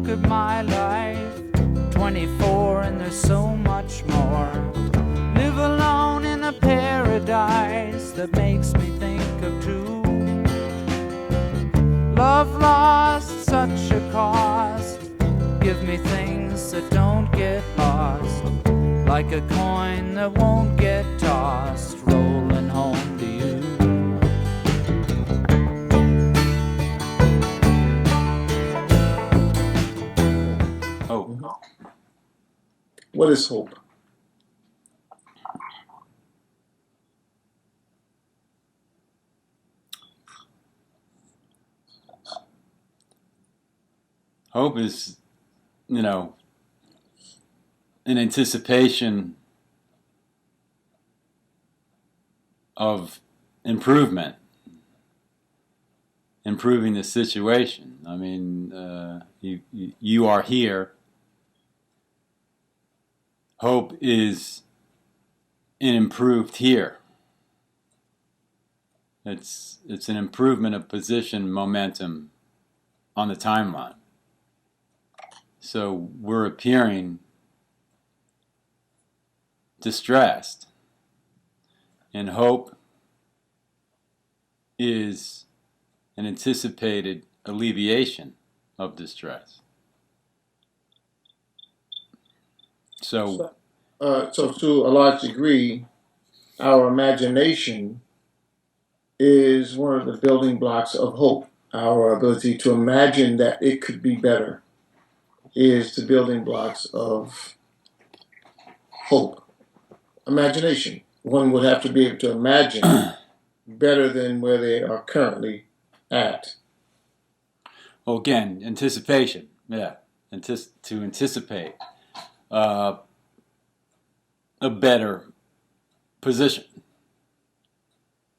look at my life, 24 and there's so much more. Live alone in a paradise that makes me think of two. Love lost, such a cost. Give me things that don't get lost, like a coin that won't get tossed, rolling home to you. Hope. What is hope? Hope is, an anticipation of improvement, improving the situation. I mean, you are here. Hope is an improved here. It's an improvement of position, momentum on the timeline. So we're appearing distressed, and hope is an anticipated alleviation of distress. So to a large degree, our imagination is one of the building blocks of hope. Our ability to imagine that it could be better is the building blocks of hope. Imagination. One would have to be able to imagine better than where they are currently at. well, again, anticipation. Yeah, to anticipate a better position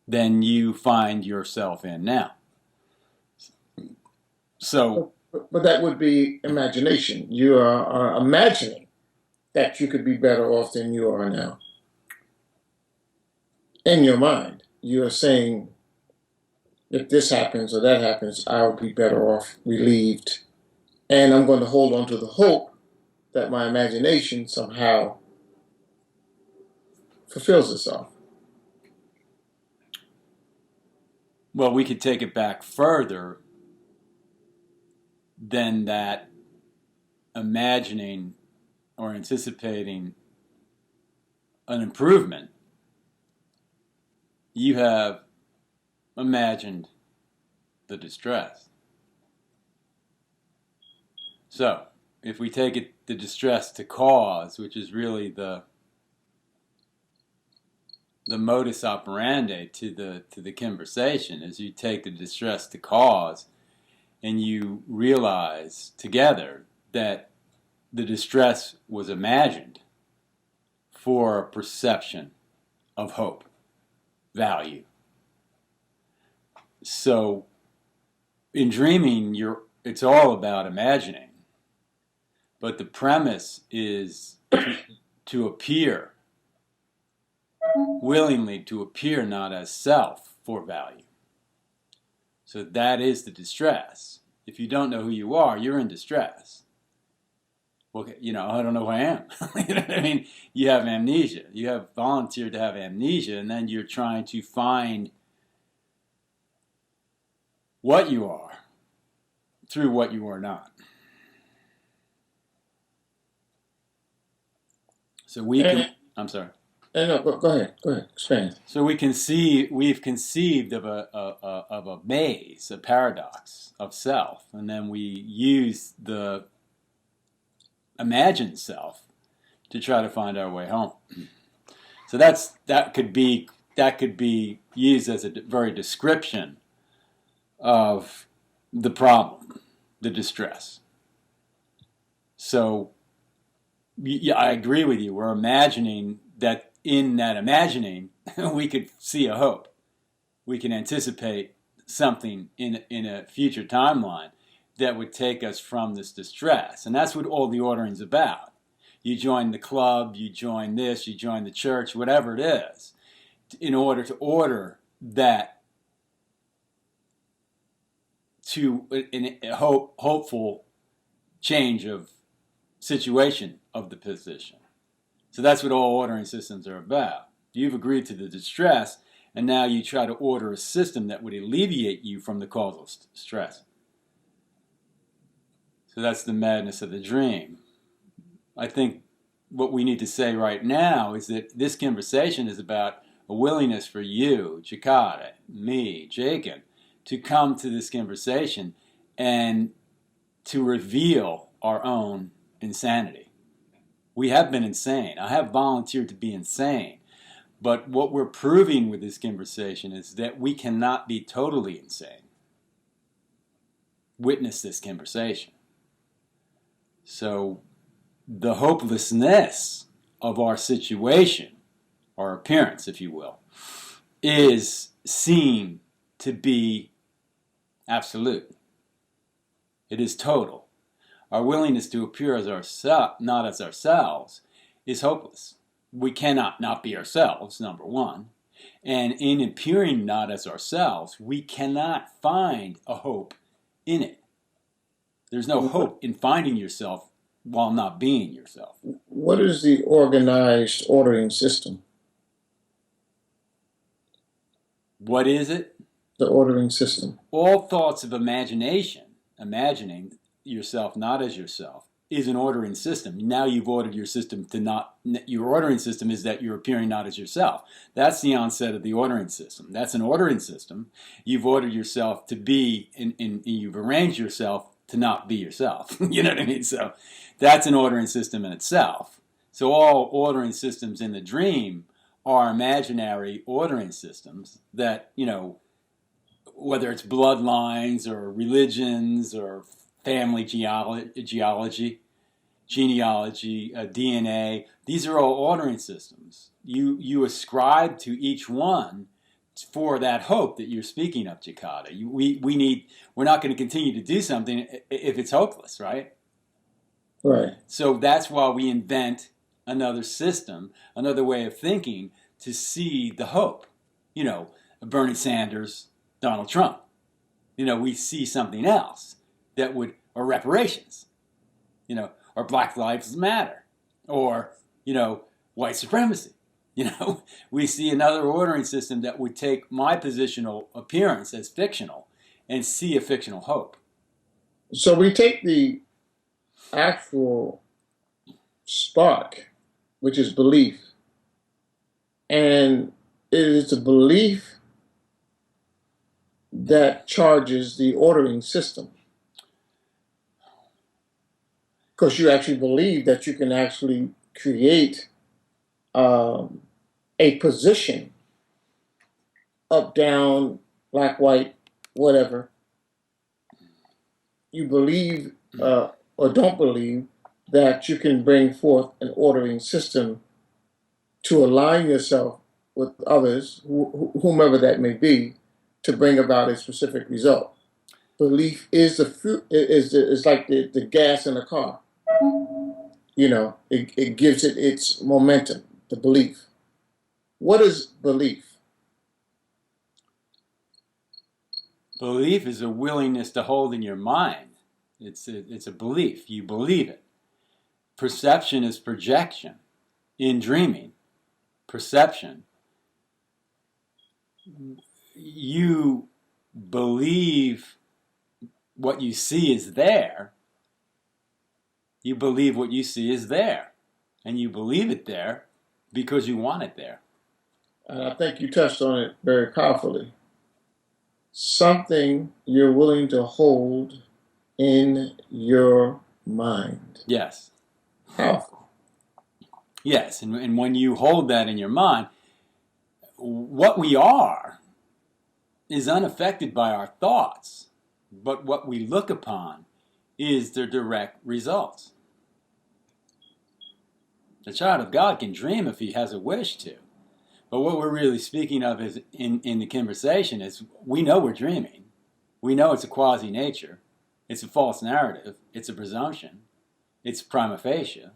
than you find yourself in now. So, But that would be imagination. You are imagining that you could be better off than you are now. In your mind, you are saying, if this happens or that happens, I'll be better off, relieved. And I'm going to hold on to the hope that my imagination somehow fulfills itself. well, we could take it back further than that, imagining or anticipating an improvement. You have imagined the distress. So, if we take it the distress to cause, which is really the modus operandi to the conversation, is you take the distress to cause and you realize together that the distress was imagined for a perception of hope, value. So in dreaming, it's all about imagining, but the premise is to appear, willingly to appear not as self for value. So that is the distress. If you don't know who you are, you're in distress. Well, I don't know who I am. You know what I mean? You have amnesia. You have volunteered to have amnesia, and then you're trying to find what you are through what you are not. So I'm sorry. No, go ahead, expand. So we've conceived of a maze, a paradox of self, and then we use the imagined self to try to find our way home. So that could be used as a very description of the problem, the distress. So yeah, I agree with you. We're imagining that in that imagining, we could see a hope. We can anticipate something in a future timeline that would take us from this distress. And that's what all the ordering's about. You join the club, you join this, you join the church, whatever it is, in order to order that to a hopeful change of situation of the position. So that's what all ordering systems are about. You've agreed to the distress, and now you try to order a system that would alleviate you from the causal stress. So that's the madness of the dream. I think what we need to say right now is that this conversation is about a willingness for you, Jakarta, me, Jacob, to come to this conversation and to reveal our own insanity. We have been insane. I have volunteered to be insane. But what we're proving with this conversation is that we cannot be totally insane. Witness this conversation. So the hopelessness of our situation, our appearance, if you will, is seen to be absolute. It is total. Our willingness to appear as not as ourselves, is hopeless. We cannot not be ourselves, number one. And in appearing not as ourselves, we cannot find a hope in it. There's no hope in finding yourself while not being yourself. What is the organized ordering system? What is it? The ordering system. All thoughts of imagination, imagining yourself not as yourself, is an ordering system. Now you've ordered your system to not, your ordering system is that you're appearing not as yourself. That's the onset of the ordering system. That's an ordering system. You've ordered yourself to be, and you've arranged yourself to not be yourself. You know what I mean? So that's an ordering system in itself. So all ordering systems in the dream are imaginary ordering systems that, you know, whether it's bloodlines or religions or family genealogy, DNA, these are all ordering systems. You ascribe to each one for that hope that you're speaking of, Jakarta. We're not going to continue to do something if it's hopeless, right? Right. So that's why we invent another system, another way of thinking to see the hope. You know, Bernie Sanders, Donald Trump. You know, we see something else that would, or reparations, you know, or Black Lives Matter, or, you know, white supremacy. You know, we see another ordering system that would take my positional appearance as fictional and see a fictional hope. So we take the actual spark, which is belief, and it is the belief that charges the ordering system. Because you actually believe that you can actually create a position, up, down, black, white, whatever. You believe or don't believe that you can bring forth an ordering system to align yourself with others, whomever that may be, to bring about a specific result. Belief is is like the gas in a car. You know, it gives it its momentum, the belief. What is belief? Belief is a willingness to hold in your mind. It's a belief. You believe it. Perception is projection. In dreaming, perception, you believe what you see is there. You believe what you see is there. And you believe it there because you want it there. And I think you touched on it very powerfully. Something you're willing to hold in your mind. Yes. Powerful. Yes, and when you hold that in your mind, what we are is unaffected by our thoughts, but what we look upon is the direct results. The child of God can dream if he has a wish to. But what we're really speaking of is in the conversation is we know we're dreaming. We know it's a quasi-nature. It's a false narrative. It's a presumption. It's prima facie.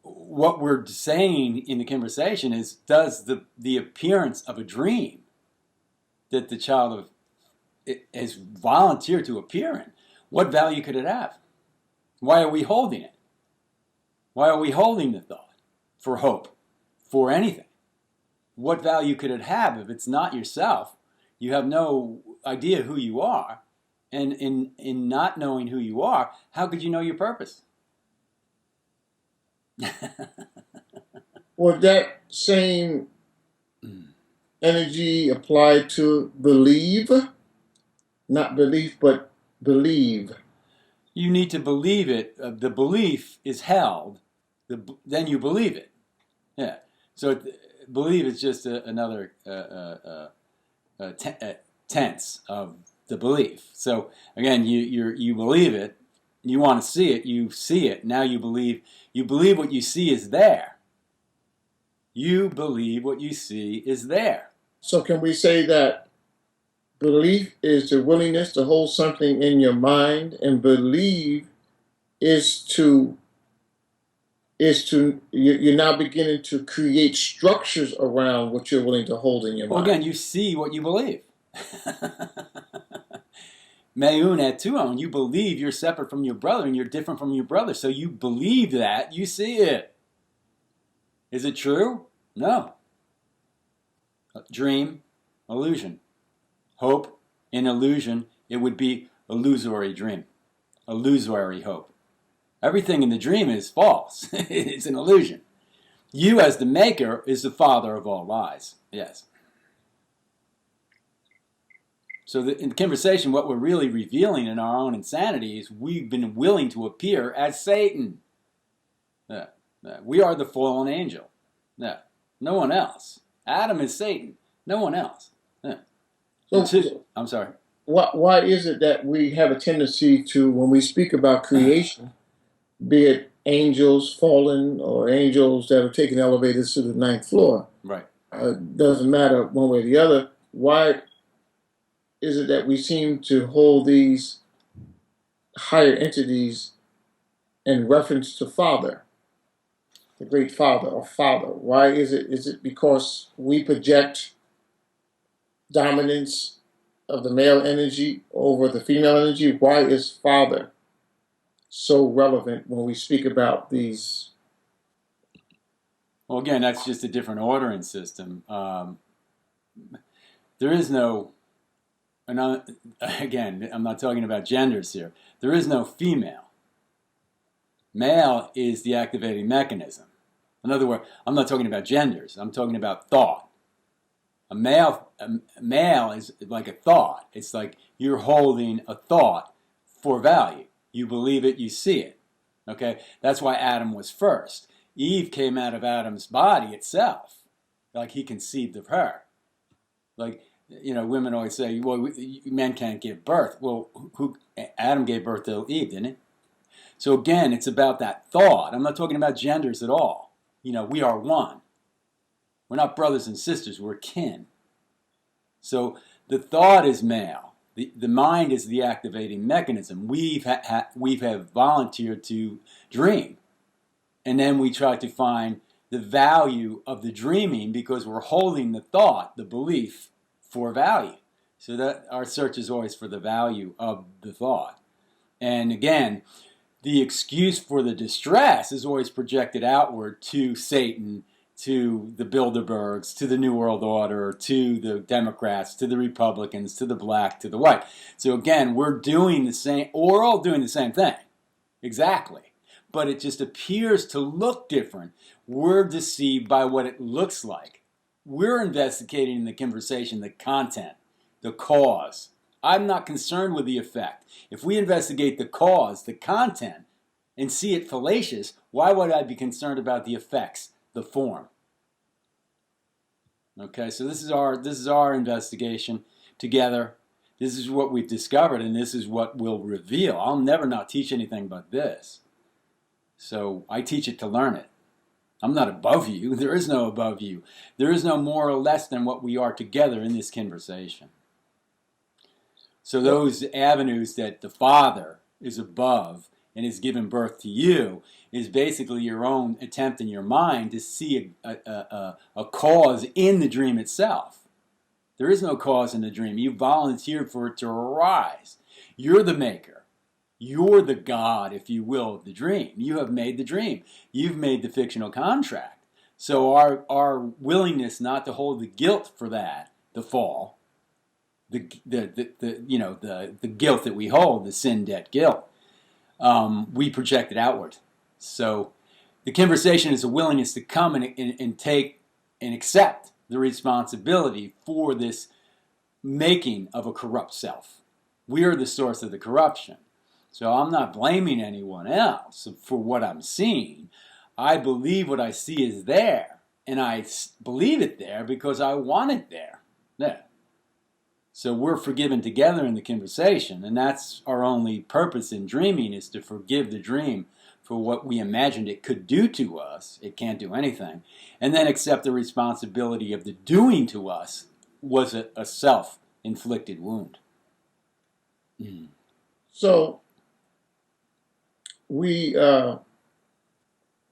What we're saying in the conversation is, does the appearance of a dream that the child has volunteered to appear in, what value could it have? Why are we holding it? Why are we holding the thought for hope, for anything? What value could it have if it's not yourself? You have no idea who you are. And in not knowing who you are, how could you know your purpose? Would that same energy apply to believe? Not belief, but believe. You need to believe it. The belief is held. Then you believe it. Yeah. So believe is just another tense of the belief. So again, you believe it. You want to see it. You see it. Now you believe. You believe what you see is there. You believe what you see is there. So can we say that belief is the willingness to hold something in your mind, and believe is to you're now beginning to create structures around what you're willing to hold in your Well, mind. again, you see what you believe. Me'un et tuon, you believe you're separate from your brother and you're different from your brother. So you believe that, you see it. Is it true? No. Dream, illusion. Hope, in illusion, it would be illusory dream. Illusory hope. Everything in the dream is false. It's an illusion. You as the maker is the father of all lies. Yes. So in the conversation, what we're really revealing in our own insanity is we've been willing to appear as Satan. We are the fallen angel. No one else. Adam is Satan. No one else. So I'm sorry. why is it that we have a tendency to, when we speak about creation, be it angels fallen or angels that are taking elevators to the ninth floor, Right. Doesn't matter one way or the other, why is it that we seem to hold these higher entities in reference to Father, the great Father or Father? Why is it? Is it because we project dominance of the male energy over the female energy? Why is Father so relevant when we speak about these? Well, again, that's just a different ordering system. There is no, and again, I'm not talking about genders here. There is no female. Male is the activating mechanism. In other words, I'm not talking about genders. I'm talking about thought. A male is like a thought. It's like you're holding a thought for value. You believe it, you see it. Okay? That's why Adam was first. Eve came out of Adam's body itself. Like he conceived of her. Like, women always say, well, men can't give birth. Well, Adam gave birth to Eve, didn't he? So again, it's about that thought. I'm not talking about genders at all. We are one. We're not brothers and sisters. We're kin. So the thought is male. The mind is the activating mechanism. We have volunteered to dream. And then we try to find the value of the dreaming because we're holding the thought, the belief, for value. So that our search is always for the value of the thought. And again, the excuse for the distress is always projected outward to Satan, to the Bilderbergs, to the New World Order, to the Democrats, to the Republicans, to the black, to the white. So again, we're all doing the same thing. Exactly. But it just appears to look different. We're deceived by what it looks like. We're investigating in the conversation the content, the cause. I'm not concerned with the effect. If we investigate the cause, the content, and see it fallacious, why would I be concerned about the effects, the form? Okay, so this is our investigation together. This is what we've discovered, and this is what we'll reveal. I'll never not teach anything but this. So I teach it to learn it. I'm not above you. There is no above you. There is no more or less than what we are together in this conversation. So those avenues that the Father is above and has given birth to you is basically your own attempt in your mind to see a cause in the dream itself. There is no cause in the dream. You volunteered for it to arise. You're the maker. You're the God, if you will, of the dream. You have made the dream. You've made the fictional contract. So our willingness not to hold the guilt for that, the fall, the guilt that we hold, the sin debt guilt, we project it outward. So the conversation is a willingness to come and take and accept the responsibility for this making of a corrupt self. We are the source of the corruption. So I'm not blaming anyone else for what I'm seeing. I believe what I see is there, and I believe it there because I want it there. Yeah. So we're forgiven together in the conversation, and that's our only purpose in dreaming, is to forgive the dream for what we imagined it could do to us. It can't do anything. And then accept the responsibility of the doing to us was a self-inflicted wound. Mm. So we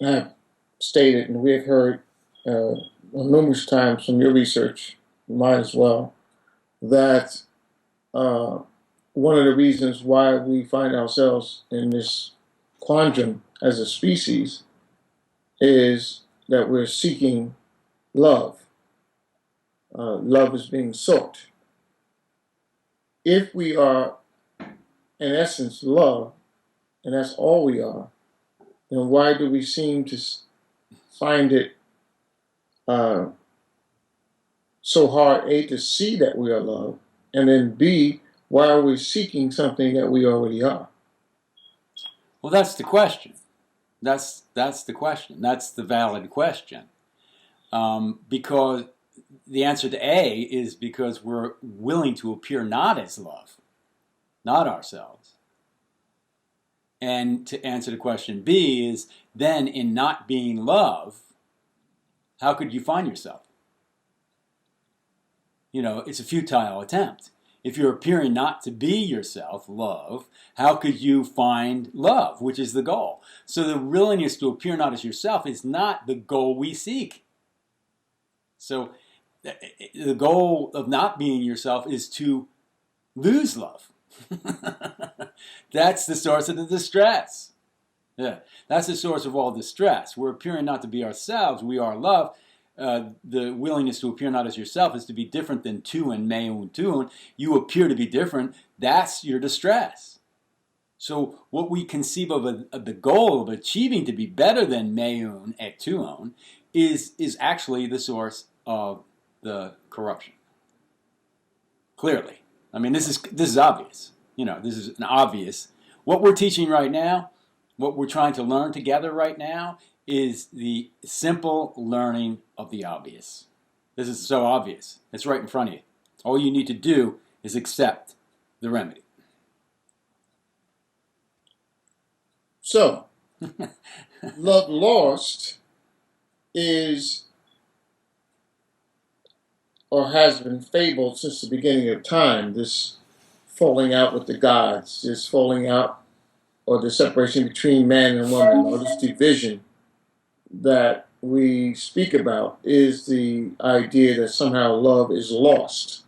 have stated, and we have heard numerous times from your research, mine as well, that one of the reasons why we find ourselves in this quandrum as a species is that we're seeking love. Love is being sought. If we are, in essence, love, and that's all we are, then why do we seem to find it so hard, A, to see that we are love, and then B, why are we seeking something that we already are? Well, that's the question. That's the question. That's the valid question. Because the answer to A is because we're willing to appear not as love, not ourselves. And to answer the question B is, then in not being love, how could you find yourself? It's a futile attempt. If you're appearing not to be yourself, love, how could you find love, which is the goal? So the willingness to appear not as yourself is not the goal we seek. So the goal of not being yourself is to lose love. That's the source of the distress. Yeah, that's the source of all distress. We're appearing not to be ourselves. We are love. The willingness to appear not as yourself is to be different than tuun, meun, tuun. You appear to be different. That's your distress. So what we conceive of the goal of achieving to be better than meun et tuun is actually the source of the corruption. Clearly. I mean, this is obvious. This is an obvious. What we're teaching right now, what we're trying to learn together right now, is the simple learning of the obvious. This is so obvious. It's right in front of you. All you need to do is accept the remedy. So, love lost is, or has been fabled since the beginning of time, this falling out with the gods, this falling out or the separation between man and woman, or this division that we speak about, is the idea that somehow love is lost.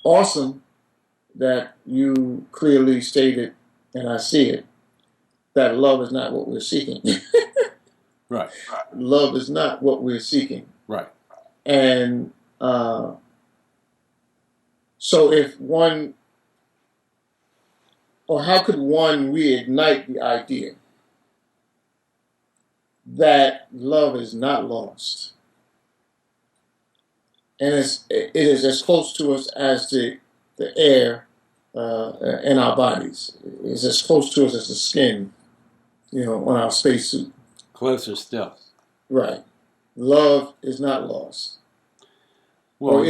Awesome that you clearly stated, and I see it, that love is not what we're seeking. Right. Love is not what we're seeking. Right. And so if one, or how could one reignite the idea that love is not lost? And it is as close to us as the air in our bodies. It's as close to us as the skin, on our spacesuit. Closer still. Right. Love is not lost. Well,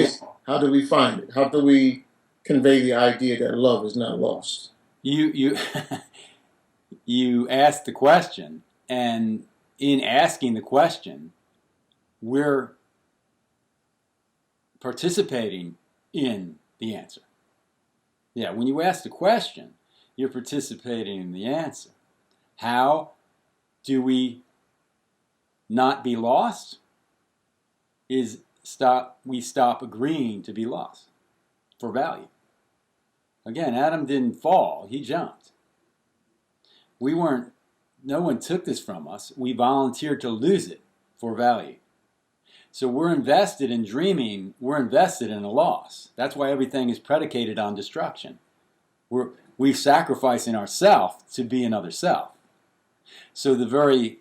how do we find it? How do we convey the idea that love is not lost? You you asked the question, and in asking the question, we're participating in the answer. Yeah, when you ask the question, you're participating in the answer. How do we not be lost? We stop agreeing to be lost for value. Again, Adam didn't fall, he jumped. We weren't, no one took this from us. We volunteered to lose it for value. So we're invested in dreaming, we're invested in a loss. That's why everything is predicated on destruction. We're sacrificing ourself to be another self. So the very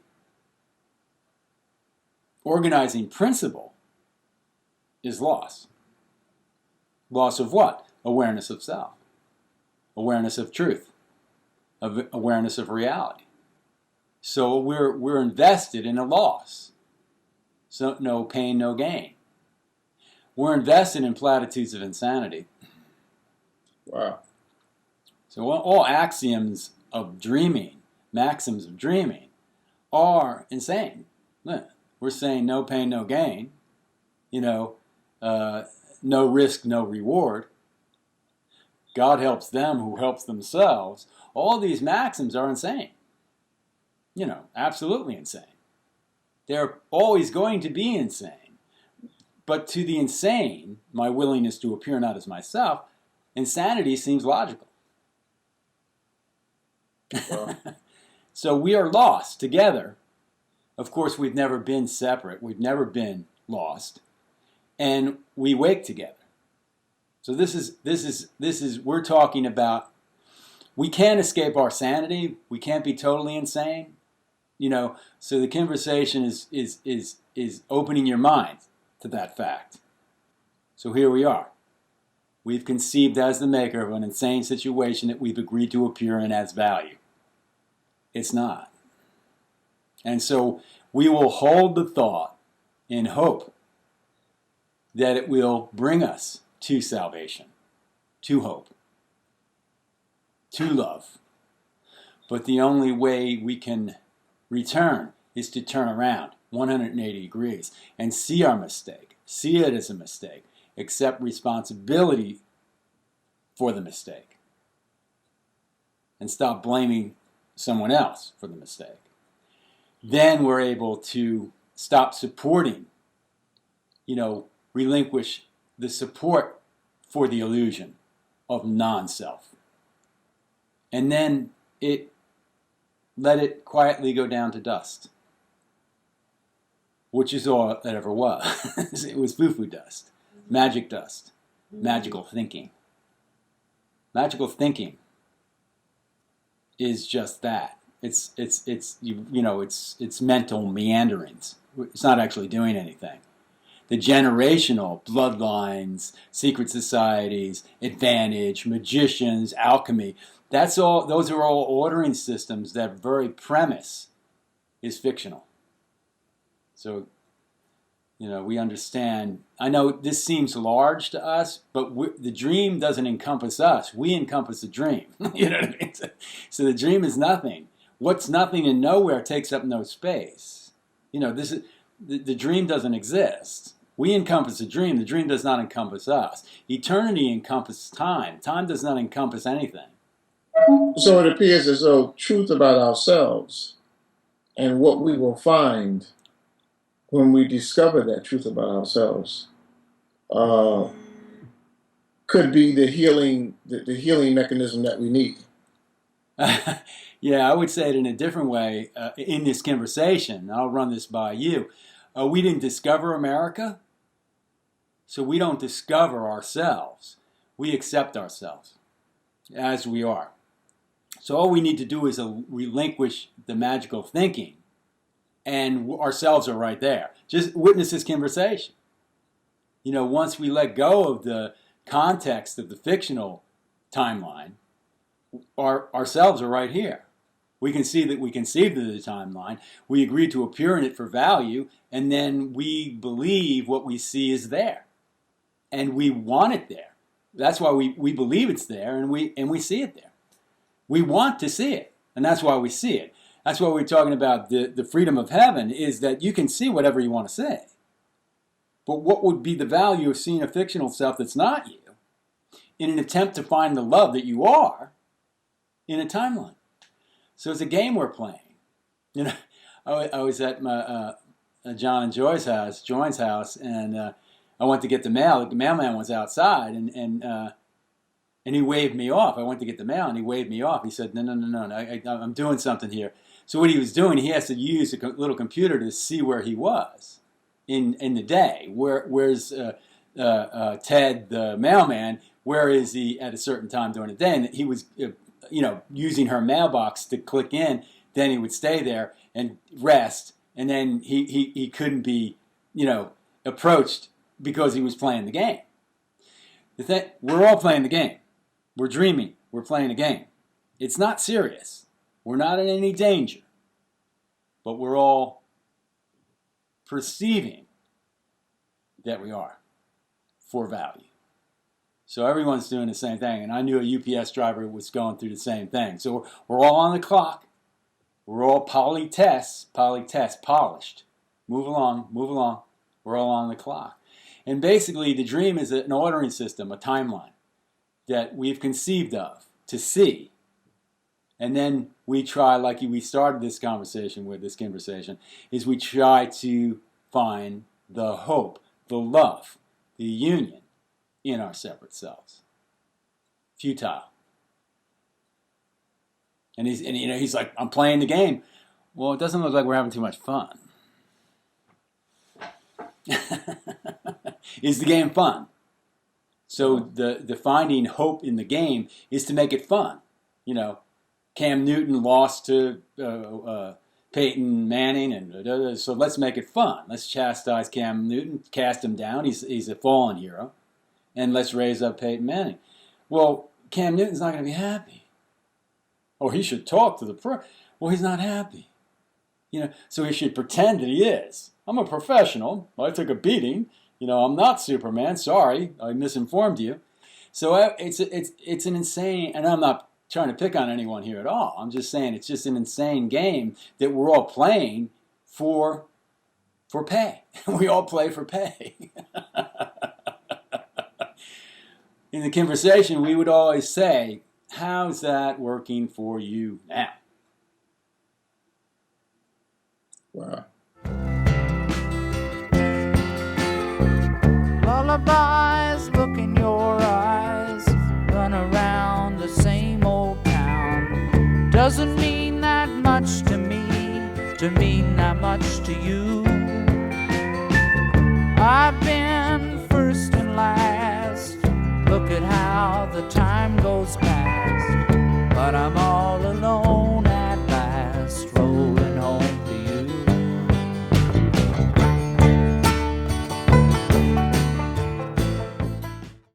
organizing principle is loss. Loss of what? Awareness of self. Awareness of truth. Awareness of reality. So we're invested in a loss. So no pain, no gain. We're invested in platitudes of insanity. Wow. So all axioms of dreaming, maxims of dreaming, are insane. We're saying no pain, no gain. No risk, no reward. God helps them who helps themselves. All these maxims are insane. Absolutely insane. They're always going to be insane. But to the insane, my willingness to appear not as myself, insanity seems logical. Wow. So we are lost together. Of course, we've never been separate. We've never been lost. And we wake together. So this is we're talking about, we can't escape our sanity. We can't be totally insane. So the conversation is opening your mind to that fact. So here we are. We've conceived as the maker of an insane situation that we've agreed to appear in as value. It's not. And so we will hold the thought in hope that it will bring us to salvation, to hope, to love. But the only way we can return is to turn around 180 degrees and see our mistake, see it as a mistake, accept responsibility for the mistake, and stop blaming someone else for the mistake. Then we're able to stop supporting, relinquish the support for the illusion of non-self. And then let it quietly go down to dust, which is all that ever was. It was foo-foo dust, magic dust, magical thinking. Magical thinking is just that. It's mental meanderings. It's not actually doing anything. The generational bloodlines, secret societies, advantage, magicians, alchemy, those are all ordering systems that very premise is fictional. So, we understand. I know this seems large to us, but the dream doesn't encompass us. We encompass the dream. You know what I mean? So the dream is nothing. What's nothing and nowhere takes up no space. The dream doesn't exist. We encompass the dream. The dream does not encompass us. Eternity encompasses time. Time does not encompass anything. So it appears as though truth about ourselves and what we will find when we discover that truth about ourselves could be the healing mechanism that we need. Yeah, I would say it in a different way in this conversation. I'll run this by you. We didn't discover America, so we don't discover ourselves. We accept ourselves as we are. So all we need to do is relinquish the magical thinking, and ourselves are right there. Just witness this conversation. Once we let go of the context of the fictional timeline, ourselves are right here. We can see that we conceived of the timeline. We agreed to appear in it for value, and then we believe what we see is there, and we want it there. That's why we believe it's there, and we see it there. We want to see it, and that's why we see it. That's why we're talking about the freedom of heaven, is that you can see whatever you want to say. But what would be the value of seeing a fictional self that's not you in an attempt to find the love that you are in a timeline? So it's a game we're playing. I was at my John and Joy's house, and I went to get the mail. The mailman was outside, and And he waved me off. I went to get the mail, and he waved me off. He said, no, I'm doing something here. So what he was doing, he has to use a little computer to see where he was in the day. Where's Ted, the mailman, where is he at a certain time during the day? And he was, using her mailbox to click in. Then he would stay there and rest, and then he couldn't be, approached because he was playing the game. We're all playing the game. We're dreaming. We're playing a game. It's not serious. We're not in any danger. But we're all perceiving that we are for value. So everyone's doing the same thing. And I knew a UPS driver was going through the same thing. So we're all on the clock. We're all polished. Move along. We're all on the clock. And basically the dream is an ordering system, a timeline that we've conceived of to see. And then we try, like we started this conversation, is we try to find the hope, the love, the union in our separate selves. Futile. And he's like, I'm playing the game. Well, it doesn't look like we're having too much fun. Is the game fun? So the finding hope in the game is to make it fun. Cam Newton lost to Peyton Manning, and so let's make it fun. Let's chastise Cam Newton, cast him down. He's a fallen hero, and let's raise up Peyton Manning. Well, Cam Newton's not going to be happy. Or he should talk to the pro. Well, he's not happy. So he should pretend that he is. I'm a professional. I took a beating. I'm not Superman. Sorry, I misinformed you. So it's an insane, and I'm not trying to pick on anyone here at all. I'm just saying it's just an insane game that we're all playing for pay. We all play for pay. In the conversation, we would always say, how's that working for you now? Wow. Lullabies, look in your eyes, run around the same old town. Doesn't mean that much to me, to mean that much to you. I've been first and last, look at how the time goes past, but I'm